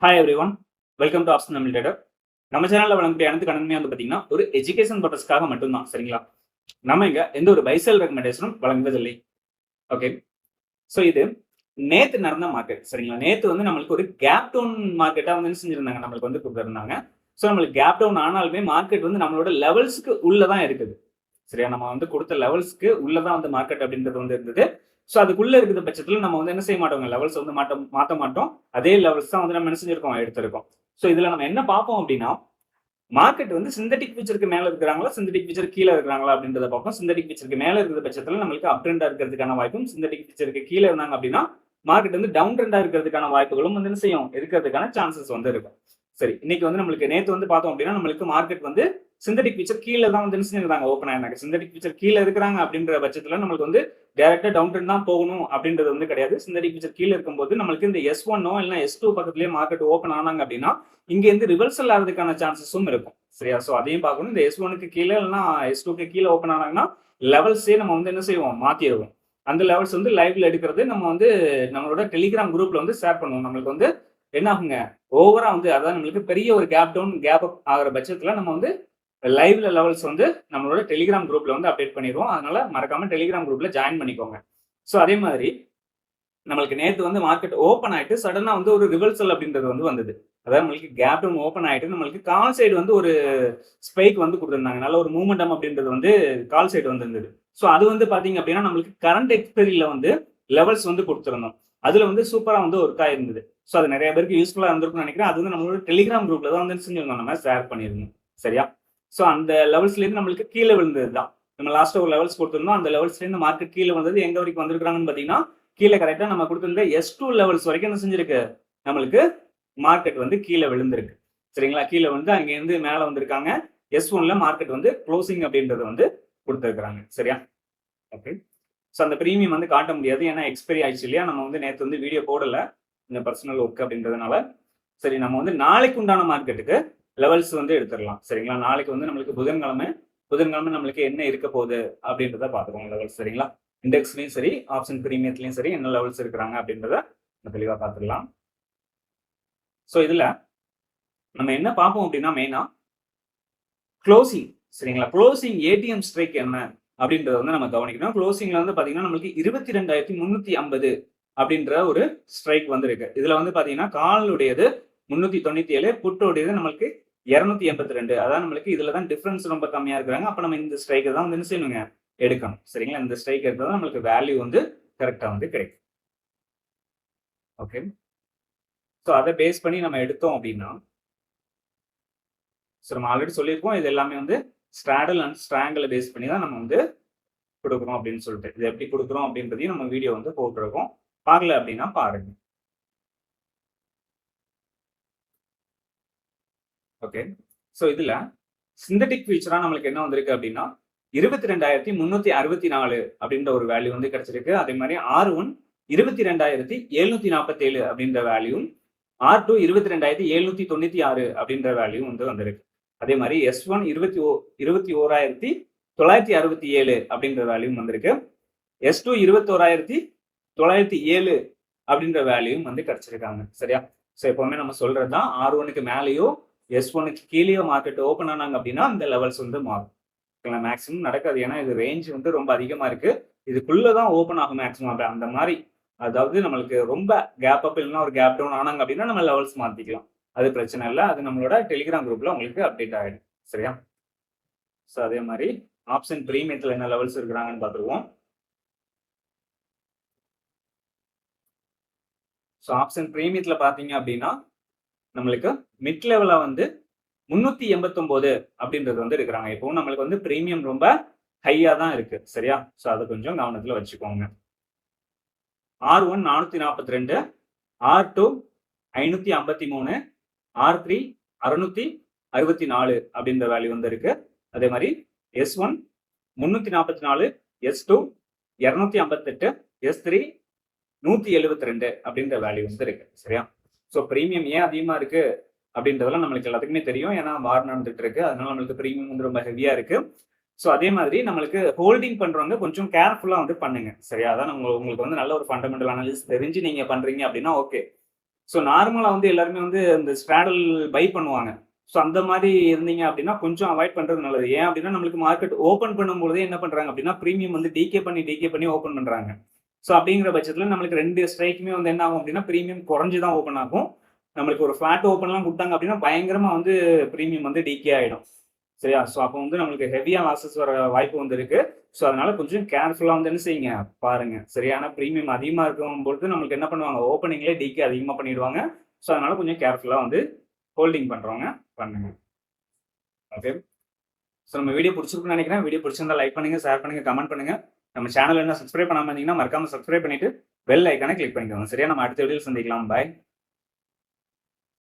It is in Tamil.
Hi every one, welcome to option Tamil trader. நம்ம சேனலில் வழங்கக்கூடிய அனைத்து கணக்குமே வந்து பார்த்தீங்கன்னா ஒரு எஜுகேஷன் பர்பஸ்க்காக மட்டும்தான். சரிங்களா? நம்ம இங்க எந்த ஒரு பைசல் ரெக்கமெண்டேஷனும் வழங்குவதில்லை. ஓகே. ஸோ இது நேத்து நடந்த மார்க்கெட். சரிங்களா? நேத்து வந்து நம்மளுக்கு ஒரு கேப் டவுன் மார்க்கெட்டா வந்து என்ன செஞ்சிருந்தாங்க, நம்மளுக்கு வந்து கொடுத்துருந்தாங்க. ஸோ நம்மளுக்கு கேப் டவுன் ஆனாலுமே மார்க்கெட் வந்து நம்மளோட லெவல்ஸ்க்கு உள்ள தான் இருக்குது. சரியா? நம்ம வந்து கொடுத்த லெவல்ஸ்க்கு உள்ள தான் வந்து மார்க்கெட் அப்படின்றது வந்து இருந்தது. ஸோ அதுக்குள்ள இருக்கிற பட்சத்துல நம்ம வந்து என்ன செய்ய மாட்டோங்க, லெவல்ஸ் வந்து மாத்த மாட்டோம். அதே லெவல்ஸ் தான் வந்து நம்ம என்ன செஞ்சிருக்கோம், எடுத்திருக்கோம். ஸோ இதுல நம்ம என்ன பார்ப்போம் அப்படின்னா, மார்க்கெட் வந்து சிந்தட்டிக் ஃபியூச்சருக்கு மேல இருக்கிறாங்களா, சிந்தட்டிக் ஃபியூச்சர் கீழ இருக்கிறாங்களா அப்படின்றத பார்ப்போம். சிந்தட்டிக் ஃபியூச்சருக்கு மேல இருக்கிற பட்சத்துல நம்மளுக்கு அப் ட்ரெண்டா இருக்கிறதுக்கான வாய்ப்பும், சிந்தட்டிக் ஃபியூச்சருக்கு கீழ இருந்தாங்க அப்படின்னா மார்க்கெட் வந்து டவுன் ட்ரெண்டா இருக்கிறதுக்கான வாய்ப்புகளும் வந்து என்ன செய்யும், இருக்கிறதுக்கான சான்சஸ் வந்து இருக்கும். சரி, இன்னைக்கு வந்து நம்மளுக்கு நேத்து வந்து பார்த்தோம் அப்படின்னா நம்மளுக்கு மார்க்கெட் வந்து சிந்தட்டிக் ஃபியூச்சர் கீழ தான் வந்து என்ன செஞ்சிருந்தாங்க, ஓப்பன் ஆயிருந்தாங்க. சிந்தட்டிக் ஃபியூச்சர் கீழ இருக்கிறாங்க அப்படின்ற பட்சத்துல நம்மளுக்கு வந்து டைரக்டா டவுன் ட்ரெண்ட் தான் போகணும் அப்படின்றது வந்து கிடையாது. சிந்தட்டிக் ஃபியூச்சர் கீழ இருக்கும்போது நம்மளுக்கு இந்த S1 இல்லைன்னா S2 பக்கத்துலயே மார்க்கெட் ஓப்பன் ஆனாங்க அப்படின்னா இங்க இருந்து ரிவர்சல் ஆகிறதுக்கான சான்சஸும் இருக்கும். சரியா? சோ அதையும் பார்க்கணும். இந்த S1க்கு கீழ இல்லைன்னா S2க்கு கீழ ஓப்பன் ஆனாங்கன்னா லெவல்ஸே நம்ம வந்து என்ன செய்வோம், மாத்திடுவோம். அந்த லெவல்ஸ் வந்து லைவ்ல எடுக்கிறது நம்ம வந்து நம்மளோட டெலிகிராம் குரூப்ல வந்து ஷேர் பண்ணுவோம். நம்மளுக்கு வந்து என்ன ஆகுங்க, ஓவரா வந்து அதாவது நம்மளுக்கு பெரிய ஒரு கேப் டவுன் கேப் அப் ஆகிற பட்சத்துல நம்ம வந்து லைவ்ல லெவல்ஸ் வந்து நம்மளோட டெலிகிராம் குரூப்ல வந்து அப்டேட் பண்ணிடுவோம். அதனால மறக்காம டெலிகிராம் குரூப்ல ஜாயின் பண்ணிக்கோங்க. ஸோ அதே மாதிரி நம்மளுக்கு நேத்து வந்து மார்க்கெட் ஓப்பன் ஆயிட்டு சடனா வந்து ஒரு ரிவர்சல் அப்படின்றது வந்து வந்தது. அதாவது நம்மளுக்கு கேப் டவுன் ஓப்பன் ஆயிட்டு நம்மளுக்கு கால் சைடு வந்து ஒரு ஸ்பைக் வந்து கொடுத்திருந்தாங்க. நல்ல ஒரு மூவ்மெண்டம் அப்படின்றது வந்து கால் சைடு வந்திருந்தது. ஸோ அது வந்து பாத்தீங்க அப்படின்னா நம்மளுக்கு கரண்ட் எக்ஸ்பைரியில வந்து லெவல்ஸ் வந்து கொடுத்திருந்தோம். அதுல வந்து சூப்பரா வந்து ஒர்க் ஆயிருந்தது. ஸோ அது நிறைய பேருக்கு யூஸ்ஃபுல்லா இருந்திருக்கும்னு நினைக்கிறேன். அது வந்து நம்மளோட டெலிகிராம் குரூப்ல தான் வந்து செஞ்சிருந்தோம், நம்ம ஷேர் பண்ணியிருந்தோம். சரியா? ஸோ அந்த லெவல்ஸ்ல இருந்து நம்மளுக்கு கீழ விழுந்தது தான். நம்ம லாஸ்ட்டா ஒரு லெவல்ஸ் கொடுத்திருந்தோம். அந்த லெவல்ஸ்ல இருந்து மார்க்கெட் கீழ வந்தது எங்க வரைக்கும் வந்திருக்காங்கன்னு பாத்தீங்கன்னா கீழ கரெக்ட்டா நம்ம கொடுத்திருந்த S2 லெவல்ஸ் வரைக்கும் என்ன செஞ்சிருக்கு, நம்மளுக்கு மார்க்கெட் வந்து கீழ விழுந்திருக்கு. சரிங்களா? கீழ வந்து அங்க இருந்து மேல வந்திருக்காங்க. S1ல மார்க்கெட் வந்து க்ளோசிங் அப்படின்றத வந்து கொடுத்திருக்காங்க. சரியா? ஓகே. ஸோ அந்த பிரீமியம் வந்து காட்ட முடியாது. ஏன்னா எக்ஸ்பைரி ஆயிடுச்சு இல்லையா? நம்ம வந்து நேத்து வந்து வீடியோ போடல. இந்த பர்சனல் ஒர்க் அப்படின்றதுனால. சரி, நம்ம வந்து நாளைக்கு உண்டான மார்க்கெட்டுக்கு லெவல்ஸ் வந்து எடுத்துடலாம். சரிங்களா? நாளைக்கு வந்து நம்மளுக்கு புதன்கிழமை. புதன்கிழமை நம்மளுக்கு என்ன இருக்க போகுது அப்படின்றத பார்த்துக்கோங்க லெவல்ஸ். சரிங்களா? இண்டெக்ஸ்லயும் சரி, ஆப்ஷன் பிரீமியத்திலயும் சரி என்ன லெவல்ஸ் இருக்கிறாங்க அப்படின்றத நம்ம தெளிவா பார்த்துக்கலாம். ஸோ இதுல நம்ம என்ன பார்ப்போம் அப்படின்னா மெயினா க்ளோசிங். சரிங்களா? க்ளோசிங் ஏடிஎம் ஸ்ட்ரைக் என்ன அப்படின்றத வந்து நம்ம கவனிக்கணும். க்ளோசிங்ல வந்து பாத்தீங்கன்னா நம்மளுக்கு 22,350 அப்படின்ற ஒரு ஸ்ட்ரைக் வந்திருக்கு. இதுல வந்து பாத்தீங்கன்னா காலுடையது 397, புட்டோடையது நம்மளுக்கு 282. அதான் நம்மளுக்கு இதுல தான் டிஃபரன்ஸ் ரொம்ப கம்மியா இருக்கிறாங்க. அப்ப நம்ம இந்த ஸ்ட்ரைக்கை தான் வந்து என்ன செய்யணுங்க, எடுக்கணும். சரிங்களா? இந்த ஸ்ட்ரைக் எடுத்தா தான் நம்மளுக்கு வேல்யூ வந்து கரெக்டா வந்து கிடைக்கும். ஓகே. ஸோ அதை பேஸ் பண்ணி நம்ம எடுத்தோம் அப்படின்னா, ஸோ நம்ம ஆல்ரெடி சொல்லியிருக்கோம் இது எல்லாமே வந்து ஸ்ட்ராடல் அண்ட் ஸ்ட்ராங்கிளை பேஸ் பண்ணி தான் நம்ம வந்து கொடுக்குறோம் அப்படின்னு சொல்லிட்டு. இது எப்படி கொடுக்குறோம் அப்படின்றதையும் நம்ம வீடியோ வந்து போட்டுருக்கோம். பார்க்கல அப்படின்னா பாருங்க. ஓகே. ஸோ இதுல சிந்தட்டிக் ஃபியூச்சரா நம்மளுக்கு என்ன வந்திருக்கு அப்படின்னா 22,364 அப்படின்ற ஒரு வேல்யூ வந்து கிடைச்சிருக்கு. அதே மாதிரி R1 22,747 அப்படின்ற வேல்யூ, R2 22,796 அப்படின்ற வேல்யூ வந்து வந்திருக்கு. அதே மாதிரி S1 21,967 அப்படின்ற வேல்யூ வந்திருக்கு. S2 21,907 அப்படின்ற வேல்யூ வந்து கிடைச்சிருக்காங்க. சரியா? ஸோ எப்பவுமே நம்ம சொல்றதுதான், R1க்கு மேலேயோ S1க்கு கீழேயோ மார்க்கெட் ஓப்பன் ஆனாங்க அப்படின்னா அந்த லெவல்ஸ் வந்து மாறும். மேக்ஸிமம் நடக்காது. ஏன்னா இது ரேஞ்ச் வந்து ரொம்ப அதிகமா இருக்கு. இதுக்குள்ளதான் ஓப்பன் ஆகும் மேக்ஸிமம். அந்த மாதிரி அதாவது நம்மளுக்கு ரொம்ப கேப் அப் இல்லைன்னா ஒரு கேப் டவுன் ஆனாங்க அப்படின்னா நம்ம லெவல்ஸ் மாத்திக்கலாம். அது பிரச்சனை இல்லை. அது நம்மளோட டெலிகிராம் குரூப்ல உங்களுக்கு அப்டேட் ஆயிடும். சரியா? ஸோ அதே மாதிரி ஆப்ஷன் பிரீமியத்துல என்ன லெவல்ஸ் இருக்கிறாங்கன்னு பார்த்துருவோம். ஸோ ஆப்ஷன் பிரீமியத்துல பாத்தீங்க அப்படின்னா நம்மளுக்கு மிட் லெவலா வந்து 389 அப்படின்றது வந்து இருக்கிறாங்க. இப்போ நம்மளுக்கு வந்து பிரீமியம் ரொம்ப ஹையா தான் இருக்கு. சரியா? ஸோ அதை கொஞ்சம் கவனத்துல வச்சுக்கோங்க. R1 442, R2 553, R3 664 அப்படின்ற வேல்யூ வந்து இருக்கு. அதே மாதிரி S1 344, S2 258, S3 172 அப்படின்ற வேல்யூ வந்து இருக்கு. சரியா? ஸோ பிரீமியம் ஏன் அதிகமா இருக்கு அப்படின்றதெல்லாம் நம்மளுக்கு எல்லாத்துக்குமே தெரியும். ஏன்னா வார் நடந்துட்டு இருக்கு. அதனால நம்மளுக்கு பிரீமியம் வந்து ரொம்ப ஹெவியா இருக்கு. ஸோ அதே மாதிரி நம்மளுக்கு ஹோல்டிங் பண்றவங்க கொஞ்சம் கேர்ஃபுல்லா வந்து பண்ணுங்க. சரியா? அதான் உங்களுக்கு வந்து நல்ல ஒரு ஃபண்டமெண்டல் அனாலிசிஸ் தெரிஞ்சு நீங்க பண்றீங்க அப்படின்னா ஓகே. ஸோ நார்மலாக வந்து எல்லாருமே வந்து இந்த ஸ்ட்ராடல் பை பண்ணுவாங்க. ஸோ அந்த மாதிரி இருந்தீங்க அப்படின்னா கொஞ்சம் அவாய்ட் பண்ணுறது நல்லது. ஏன் அப்படின்னா நம்மளுக்கு மார்க்கெட் ஓப்பன் பண்ணும்பொழுதே என்ன பண்ணுறாங்க அப்படின்னா ப்ரீமியம் வந்து டிகே பண்ணி ஓப்பன் பண்ணுறாங்க. ஸோ அப்படிங்கிற பட்சத்தில் நம்மளுக்கு 2 ஸ்ட்ரைக்குமே வந்து என்ன ஆகும் அப்படின்னா ப்ரீமியம் குறைஞ்சு தான் ஓப்பன் ஆகும். நம்மளுக்கு ஒரு ஃபிளாட் ஓப்பன்லாம் கொடுத்தாங்க அப்படின்னா பயங்கரமாக வந்து ப்ரீமியம் வந்து டிகே ஆகிடும். சரியா? ஸோ அப்போ வந்து நம்மளுக்கு ஹெவியா லாஸஸ் வர வாய்ப்பு வந்து இருக்கு. ஸோ அதனால கொஞ்சம் கேர்ஃபுல்லா வந்து என்ன செய்யுங்க பாருங்க. சரியான பிரீமியம் அதிகமா இருக்கும்பொழுது நம்மளுக்கு என்ன பண்ணுவாங்க, ஓப்பனிங்லேயே டிகே அதிகமா பண்ணிடுவாங்க. ஸோ அதனால கொஞ்சம் கேர்ஃபுல்லா வந்து ஹோல்டிங் பண்றவங்க பண்ணுங்க. ஓகே. ஸோ நம்ம வீடியோ பிடிச்சிருக்குன்னு நினைக்கிறேன். வீடியோ பிடிச்சிருந்தா லைக் பண்ணுங்க, ஷேர் பண்ணுங்க, கமெண்ட் பண்ணுங்க. நம்ம சேனல் என்ன சப்ஸ்கிரைப் பண்ணாம இருந்தீங்கன்னா மறக்காம சப்ஸ்கிரைப் பண்ணிட்டு பெல் ஐக்கானை கிளிக் பண்ணிக்கோங்க. சரியா? நம்ம அடுத்த வீடியோவில் சந்திக்கலாம். பாய்.